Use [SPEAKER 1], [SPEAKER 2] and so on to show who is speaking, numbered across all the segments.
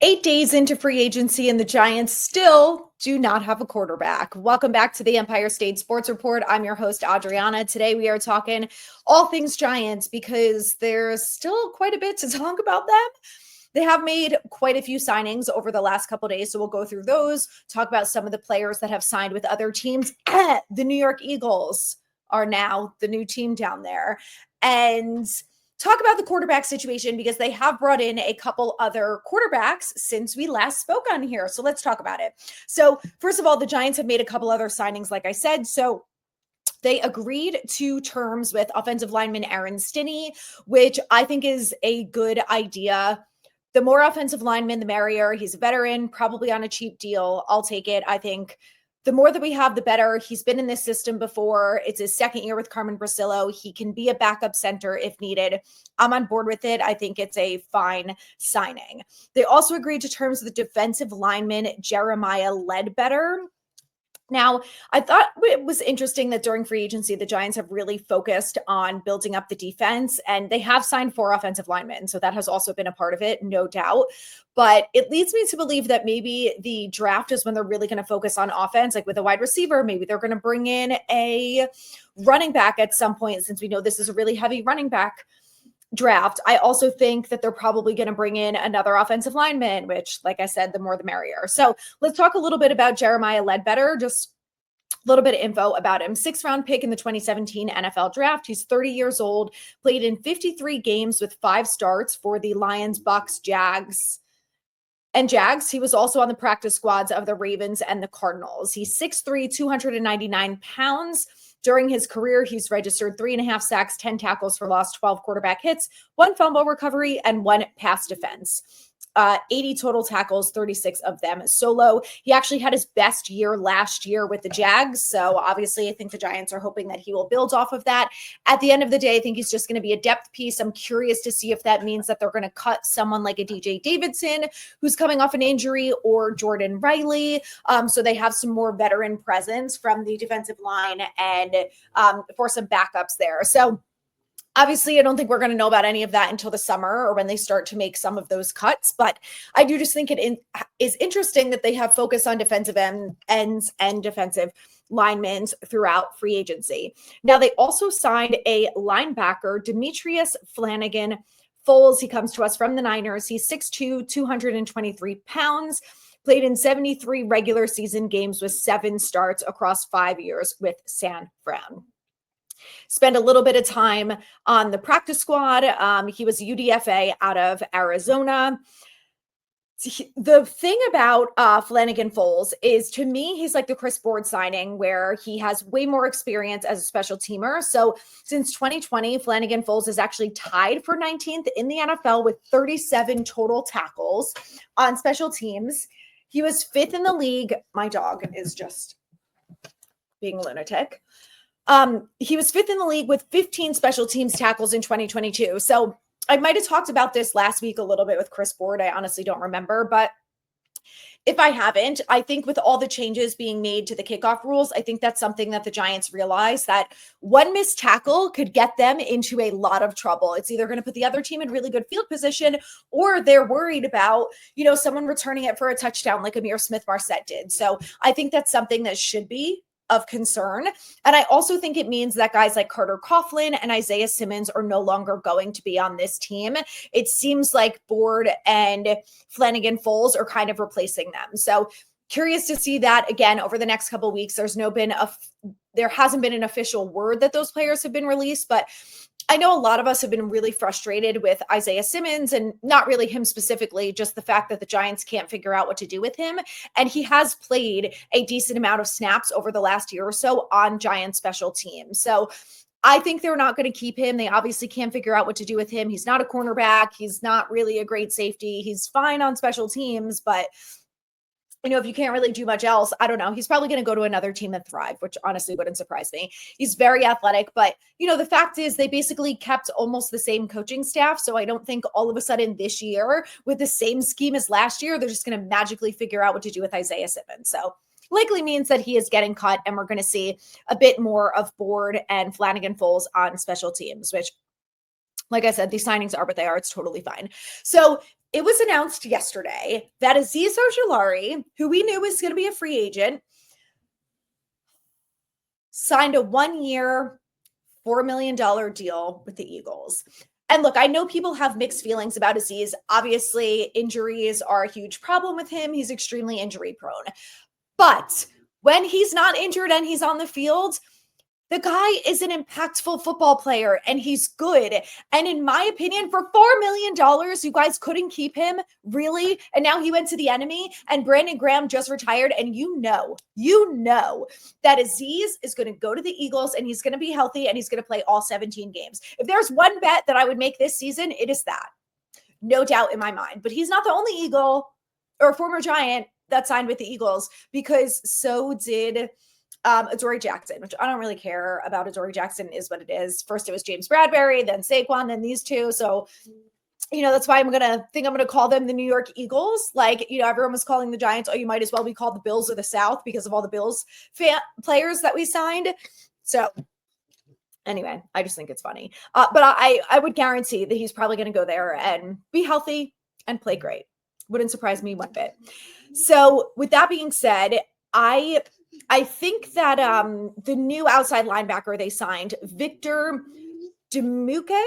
[SPEAKER 1] 8 days into free agency, and the Giants still do not have a quarterback. Welcome back to the Empire State Sports Report. I'm your host, Adrianna. Today we are talking all things Giants because there's still quite a bit to talk about them. They have made quite a few signings over the last couple of days, so we'll go through those, talk about some of the players that have signed with other teams. The New York Eagles are now the new team down there. And talk about the quarterback situation because they have brought in a couple other quarterbacks since we last spoke on here. So let's talk about it. So first of all, the Giants have made a couple other signings, like I said. So they agreed to terms with offensive lineman Aaron Stinney, which I think is a good idea. The more offensive linemen, the merrier. He's a veteran, probably on a cheap deal. I'll take it. I think the more that we have, the better. He's been in this system before. It's his second year with Carmen Brasillo. He can be a backup center if needed. I'm on board with it. I think it's a fine signing. They also agreed to terms with the defensive lineman Jeremiah Ledbetter. Now, I thought it was interesting that during free agency, the Giants have really focused on building up the defense, and they have signed 4 offensive linemen. So that has also been a part of it, no doubt. But it leads me to believe that maybe the draft is when they're really going to focus on offense, like with a wide receiver. Maybe they're going to bring in a running back at some point, since we know this is a really heavy running back draft. I also think that they're probably going to bring in another offensive lineman, which, like I said, the more the merrier. So let's talk a little bit about Jeremiah Ledbetter. Just a little bit of info about him. 6th round pick in the 2017 NFL draft. He's 30 years old, played in 53 games with 5 starts for the Lions, Bucks, Jags, and Jags. He was also on the practice squads of the Ravens and the Cardinals. He's 6'3", 299 pounds. During his career, he's registered 3.5 sacks, 10 tackles for loss, 12 quarterback hits, 1 fumble recovery, and 1 pass defense. 80 total tackles, 36 of them solo. He actually had his best year last year with the Jags. So obviously, I think the Giants are hoping that he will build off of that. At the end of the day, I think he's just going to be a depth piece. I'm curious to see if that means that they're going to cut someone like a DJ Davidson, who's coming off an injury, or Jordan Riley. So they have some more veteran presence from the defensive line and for some backups there. So obviously, I don't think we're going to know about any of that until the summer or when they start to make some of those cuts. But I do just think it is interesting that they have focus on defensive ends and defensive linemen throughout free agency. Now, they also signed a linebacker, Demetrius Flanagan Foles. He comes to us from the Niners. He's 6'2", 223 pounds. Played in 73 regular season games with 7 starts across 5 years with San Fran. Spent a little bit of time on the practice squad. He was UDFA out of Arizona. The thing about Flanagan Foles is, to me, he's like the Chris Board signing, where he has way more experience as a special teamer. So since 2020, Flanagan Foles is actually tied for 19th in the NFL with 37 total tackles on special teams. He was 5th in the league. My dog is just being a lunatic. He was 5th in the league with 15 special teams tackles in 2022. So I might have talked about this last week a little bit with Chris Board. I honestly don't remember, but if I haven't, I think with all the changes being made to the kickoff rules, I think that's something that the Giants realize, that one missed tackle could get them into a lot of trouble. It's either going to put the other team in really good field position, or they're worried about, someone returning it for a touchdown like Amir Smith-Marset did. So I think that's something that should be of concern. And I also think it means that guys like Carter Coughlin and Isaiah Simmons are no longer going to be on this team. It seems like Board and Flanagan Foles are kind of replacing them. So curious to see that again over the next couple of weeks. There hasn't been an official word that those players have been released, but I know a lot of us have been really frustrated with Isaiah Simmons, and not really him specifically, just the fact that the Giants can't figure out what to do with him. And he has played a decent amount of snaps over the last year or so on Giants special teams. So I think they're not going to keep him. They obviously can't figure out what to do with him. He's not a cornerback. He's not really a great safety. He's fine on special teams, but if you can't really do much else, I don't know. He's probably going to go to another team and thrive, which honestly wouldn't surprise me. He's very athletic, but the fact is they basically kept almost the same coaching staff. So I don't think all of a sudden this year, with the same scheme as last year, they're just going to magically figure out what to do with Isaiah Simmons. So likely means that he is getting cut, and we're going to see a bit more of Board and Flanagan Foles on special teams, which, like I said, these signings are what they are. It's totally fine. So it was announced yesterday that Azeez Ojulari, who we knew was going to be a free agent, signed a 1-year, $4 million deal with the Eagles. And look, I know people have mixed feelings about Azeez. Obviously, injuries are a huge problem with him. He's extremely injury prone. But when he's not injured and he's on the field, the guy is an impactful football player and he's good. And in my opinion, for $4 million, you guys couldn't keep him, really? And now he went to the enemy and Brandon Graham just retired. And you know that Azeez is going to go to the Eagles and he's going to be healthy and he's going to play all 17 games. If there's one bet that I would make this season, it is that. No doubt in my mind. But he's not the only Eagle or former Giant that signed with the Eagles, because so did Adoree Jackson, which I don't really care about. Adoree Jackson is what it is. First it was James Bradbury, then Saquon, then these two. So, that's why I'm going to call them the New York Eagles. Like, everyone was calling the Giants, you might as well be called the Bills of the South because of all the Bills players that we signed. So anyway, I just think it's funny. But I would guarantee that he's probably going to go there and be healthy and play great. Wouldn't surprise me one bit. So with that being said, I think that the new outside linebacker they signed, Victor Dimukeje,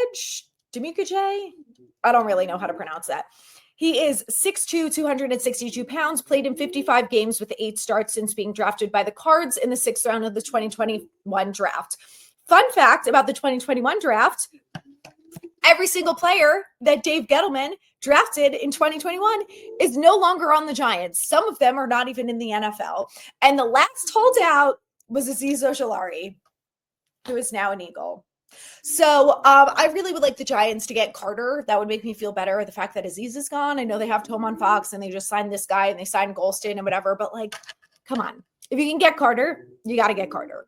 [SPEAKER 1] I don't really know how to pronounce that. He is 6'2", 262 pounds, played in 55 games with 8 starts since being drafted by the Cards in the 6th round of the 2021 draft. Fun fact about the 2021 draft, every single player that Dave Gettleman drafted in 2021 is no longer on the Giants. Some of them are not even in the NFL. And the last holdout was Azeez Ojulari, who is now an Eagle. So I really would like the Giants to get Carter. That would make me feel better. The fact that Azeez is gone. I know they have Tom on Fox and they just signed this guy and they signed Golston and whatever. But come on. If you can get Carter, you got to get Carter.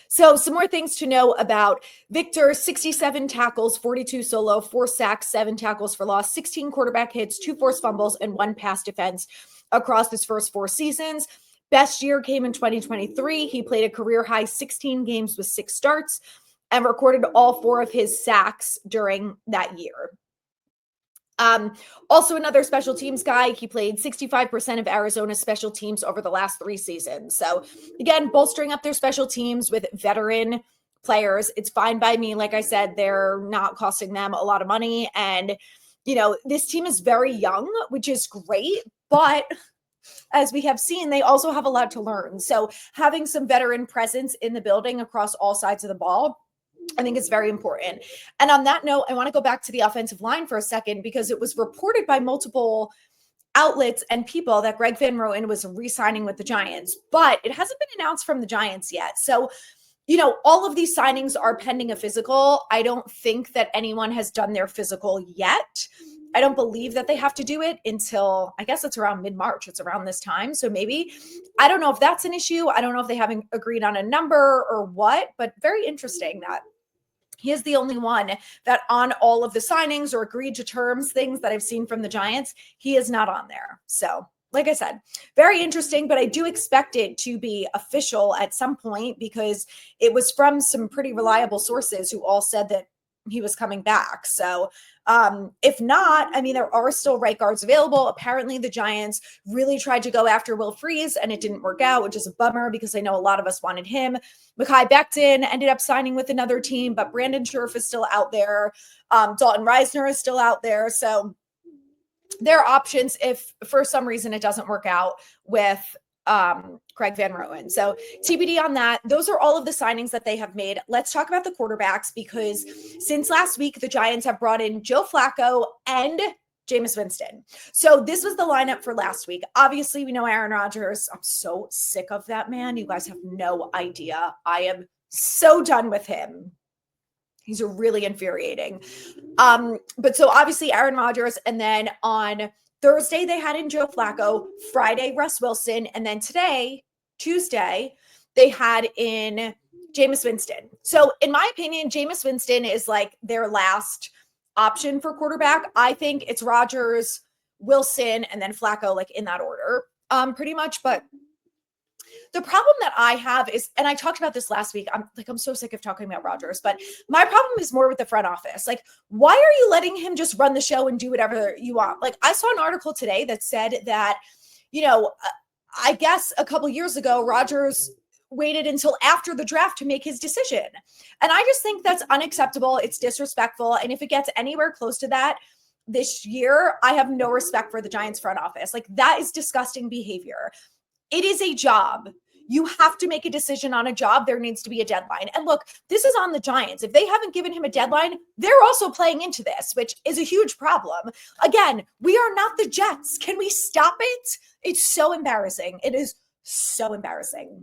[SPEAKER 1] So some more things to know about Victor: 67 tackles, 42 solo, 4 sacks, 7 tackles for loss, 16 quarterback hits, 2 forced fumbles, and 1 pass defense across his first 4 seasons. Best year came in 2023. He played a career high 16 games with 6 starts and recorded all 4 of his sacks during that year. Also another special teams guy. He played 65% of Arizona's special teams over the last 3 seasons. So again, bolstering up their special teams with veteran players. It's fine by me. Like I said, they're not costing them a lot of money. And, this team is very young, which is great, but as we have seen, they also have a lot to learn. So having some veteran presence in the building across all sides of the ball, I think it's very important. And on that note, I want to go back to the offensive line for a second, because it was reported by multiple outlets and people that Greg Van Roten was re-signing with the Giants, but it hasn't been announced from the Giants yet. So, all of these signings are pending a physical. I don't think that anyone has done their physical yet. I don't believe that they have to do it until, I guess it's around mid-March. It's around this time. So maybe, I don't know if that's an issue. I don't know if they haven't agreed on a number or what, but very interesting that he is the only one that on all of the signings or agreed to terms, things that I've seen from the Giants, he is not on there. So like I said, very interesting, but I do expect it to be official at some point, because it was from some pretty reliable sources who all said that he was coming back. So if not, there are still right guards available. Apparently the Giants really tried to go after Will Freeze and it didn't work out, which is a bummer because I know a lot of us wanted him. Mekhi Becton ended up signing with another team, but Brandon Scherff is still out there. Dalton Reisner is still out there. So there are options if for some reason it doesn't work out with Craig Van Roten. So TBD on that. Those are all of the signings that they have made. Let's talk about the quarterbacks, because since last week, the Giants have brought in Joe Flacco and Jameis Winston. So this was the lineup for last week. Obviously, we know Aaron Rodgers. I'm so sick of that man. You guys have no idea. I am so done with him. He's really infuriating. But so obviously Aaron Rodgers, and then on Thursday, they had in Joe Flacco. Friday, Russ Wilson. And then today, Tuesday, they had in Jameis Winston. So in my opinion, Jameis Winston is like their last option for quarterback. I think it's Rodgers, Wilson, and then Flacco, like in that order, pretty much. But The problem that I have is, and I talked about this last week, I'm so sick of talking about Rodgers, but my problem is more with the front office. Like, why are you letting him just run the show and do whatever you want? Like, I saw an article today that said that, I guess a couple years ago, Rodgers waited until after the draft to make his decision. And I just think that's unacceptable. It's disrespectful. And if it gets anywhere close to that this year, I have no respect for the Giants front office. Like, that is disgusting behavior. It is a job. You have to make a decision on a job. There needs to be a deadline. And look, this is on the Giants. If they haven't given him a deadline, they're also playing into this, which is a huge problem. Again, we are not the Jets. Can we stop it? It's so embarrassing. It is so embarrassing.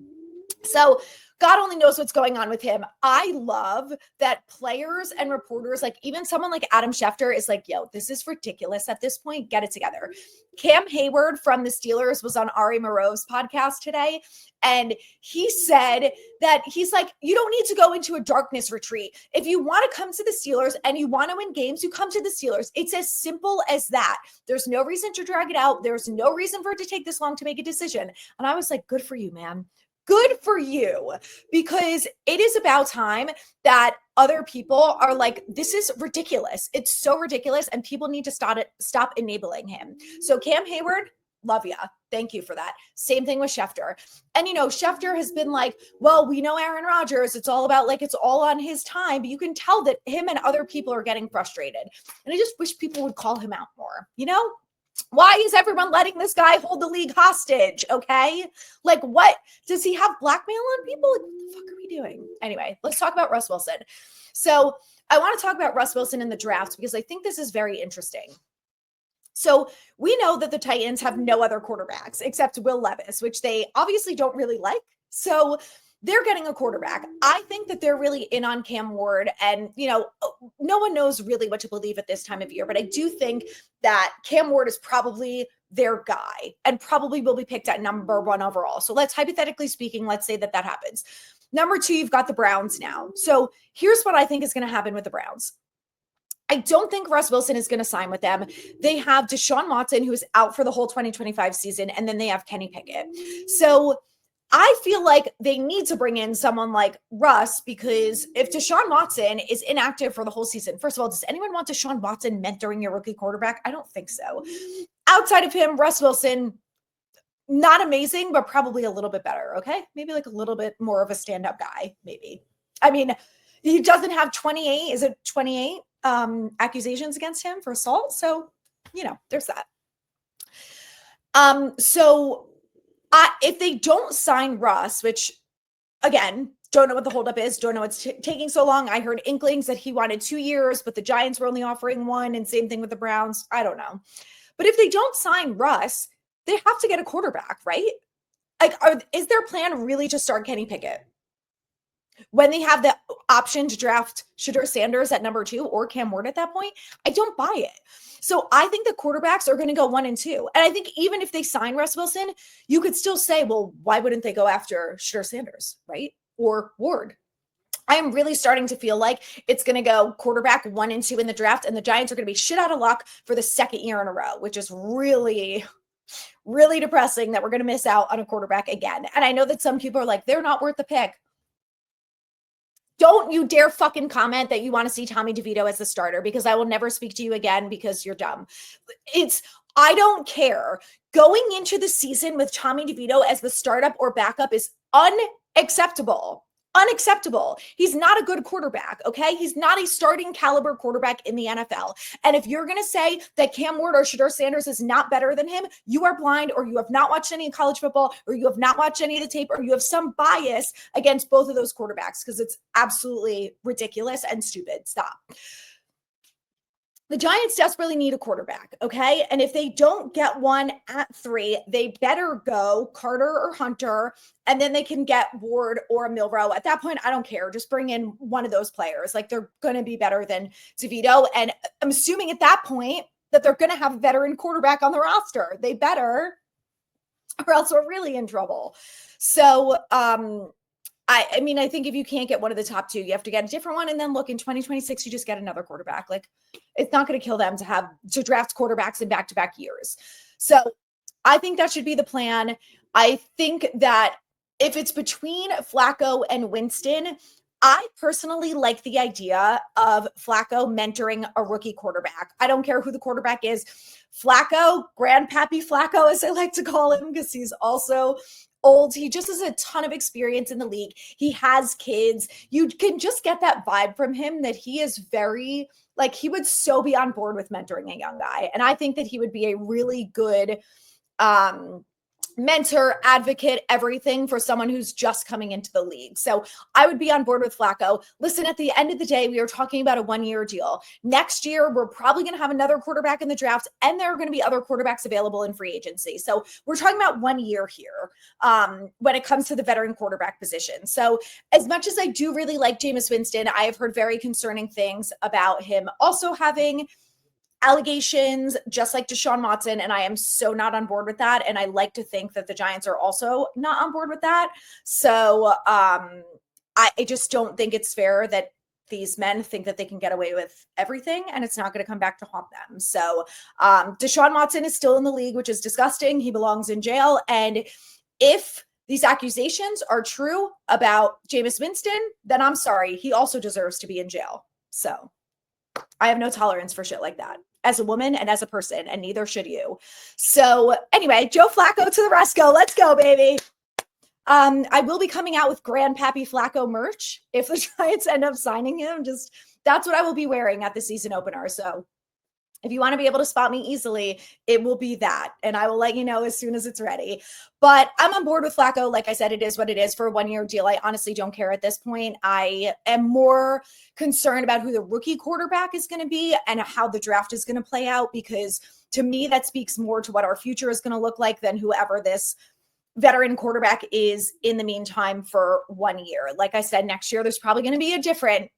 [SPEAKER 1] So God only knows what's going on with him. I love that players and reporters, like even someone like Adam Schefter is like, yo, this is ridiculous at this point. Get it together. Cam Hayward from the Steelers was on Ari Moreau's podcast today. And he said that he's like, you don't need to go into a darkness retreat. If you want to come to the Steelers and you want to win games, you come to the Steelers. It's as simple as that. There's no reason to drag it out. There's no reason for it to take this long to make a decision. And I was like, good for you, man. Good for you, because it is about time that other people are like, this is ridiculous. It's so ridiculous. And people need to stop enabling him. So Cam Hayward, love ya. Thank you for that. Same thing with Schefter. And, Schefter has been like, well, we know Aaron Rodgers. It's all about it's all on his time. But you can tell that him and other people are getting frustrated. And I just wish people would call him out more, Why is everyone letting this guy hold the league hostage? Okay. Like, what does he have blackmail on people? Like, what the fuck are we doing? Anyway, let's talk about Russ Wilson. So I want to talk about Russ Wilson in the draft because I think this is very interesting. So we know that the Titans have no other quarterbacks except Will Levis, which they obviously don't really like. So they're getting a quarterback. I think that they're really in on Cam Ward. And, no one knows really what to believe at this time of year. But I do think that Cam Ward is probably their guy and probably will be picked at number 1 overall. So hypothetically speaking, let's say that happens. Number 2, you've got the Browns now. So here's what I think is going to happen with the Browns. I don't think Russ Wilson is going to sign with them. They have Deshaun Watson, who is out for the whole 2025 season. And then they have Kenny Pickett. So I feel like they need to bring in someone like Russ, because if Deshaun Watson is inactive for the whole season, first of all, does anyone want Deshaun Watson mentoring your rookie quarterback? I don't think so. Outside of him, Russ Wilson, not amazing, but probably a little bit better. Okay. Maybe a little bit more of a stand-up guy, maybe. I mean, he doesn't have 28. Is it 28 accusations against him for assault? So, there's that. If they don't sign Russ, which again, don't know what the holdup is, don't know what's taking so long. I heard inklings that he wanted 2 years, but the Giants were only offering 1, and same thing with the Browns. I don't know. But if they don't sign Russ, they have to get a quarterback, right? Is their plan really to start Kenny Pickett when they have the option to draft Shedeur Sanders at number 2 or Cam Ward at that point? I don't buy it. So I think the quarterbacks are going to go 1 and 2. And I think even if they sign Russ Wilson, you could still say, well, why wouldn't they go after Shedeur Sanders, right? Or Ward? I am really starting to feel like it's going to go quarterback 1 and 2 in the draft, and the Giants are going to be shit out of luck for the 2nd year in a row, which is really, really depressing that we're going to miss out on a quarterback again. And I know that some people are like, they're not worth the pick. Don't you dare fucking comment that you want to see Tommy DeVito as the starter, because I will never speak to you again because you're dumb. I don't care. Going into the season with Tommy DeVito as the startup or backup is unacceptable. Unacceptable. He's not a good quarterback, okay? He's not a starting caliber quarterback in the NFL. And if you're going to say that Cam Ward or Shedeur Sanders is not better than him, you are blind, or you have not watched any college football, or you have not watched any of the tape, or you have some bias against both of those quarterbacks, because it's absolutely ridiculous and stupid. Stop. The Giants desperately need a quarterback, okay? And if they don't get one at 3, they better go Carter or Hunter, and then they can get Ward or Milroe. At that point, I don't care. Just bring in one of those players. They're going to be better than DeVito. And I'm assuming at that point that they're going to have a veteran quarterback on the roster. They better, or else we're really in trouble. So, I mean, I think if you can't get one of the top 2, you have to get a different one. And then look, in 2026, you just get another quarterback. It's not going to kill them to draft quarterbacks in back-to-back years. So I think that should be the plan. I think that if it's between Flacco and Winston, I personally like the idea of Flacco mentoring a rookie quarterback. I don't care who the quarterback is. Flacco, Grandpappy Flacco, as I like to call him, because he's also old. He just has a ton of experience in the league. He has kids. You can just get that vibe from him that he is very, like, he would so be on board with mentoring a young guy. And I think that he would be a really good mentor, advocate, everything for someone who's just coming into the league. So I would be on board with Flacco. Listen, at the end of the day, we are talking about a 1-year deal. Next year, we're probably going to have another quarterback in the draft, and there are going to be other quarterbacks available in free agency. So we're talking about 1 year here when it comes to the veteran quarterback position. So as much as I do really like Jameis Winston, I have heard very concerning things about him also having allegations, just like Deshaun Watson, and I am so not on board with that. And I like to think that the Giants are also not on board with that. So I just don't think it's fair that these men think that they can get away with everything, and it's not going to come back to haunt them. So Deshaun Watson is still in the league, which is disgusting. He belongs in jail. And if these accusations are true about Jameis Winston, then I'm sorry. He also deserves to be in jail. So I have no tolerance for shit like that as a woman and as a person, and neither should you. So anyway, Joe Flacco to the rescue. Let's go, baby. I will be coming out with Grandpappy Flacco merch if the Giants end up signing him. Just that's what I will be wearing at the season opener. So if you want to be able to spot me easily, it will be that. And I will let you know as soon as it's ready. But I'm on board with Flacco. Like I said, it is what it is for a 1-year deal. I honestly don't care at this point. I am more concerned about who the rookie quarterback is going to be and how the draft is going to play out, because to me, that speaks more to what our future is going to look like than whoever this veteran quarterback is in the meantime for 1 year. Like I said, next year, there's probably going to be a different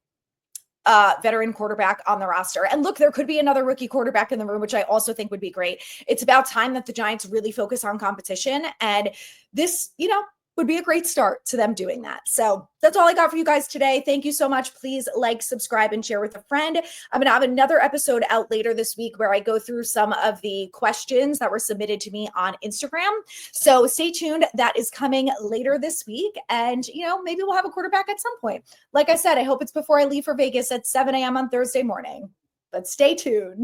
[SPEAKER 1] veteran quarterback on the roster. And look, there could be another rookie quarterback in the room, which I also think would be great. It's about time that the Giants really focus on competition. And this, would be a great start to them doing that. So that's all I got for you guys today. Thank you so much. Please like, subscribe, and share with a friend. I'm going to have another episode out later this week where I go through some of the questions that were submitted to me on Instagram. So stay tuned. That is coming later this week. And, maybe we'll have a quarterback at some point. Like I said, I hope it's before I leave for Vegas at 7 a.m. on Thursday morning. But stay tuned.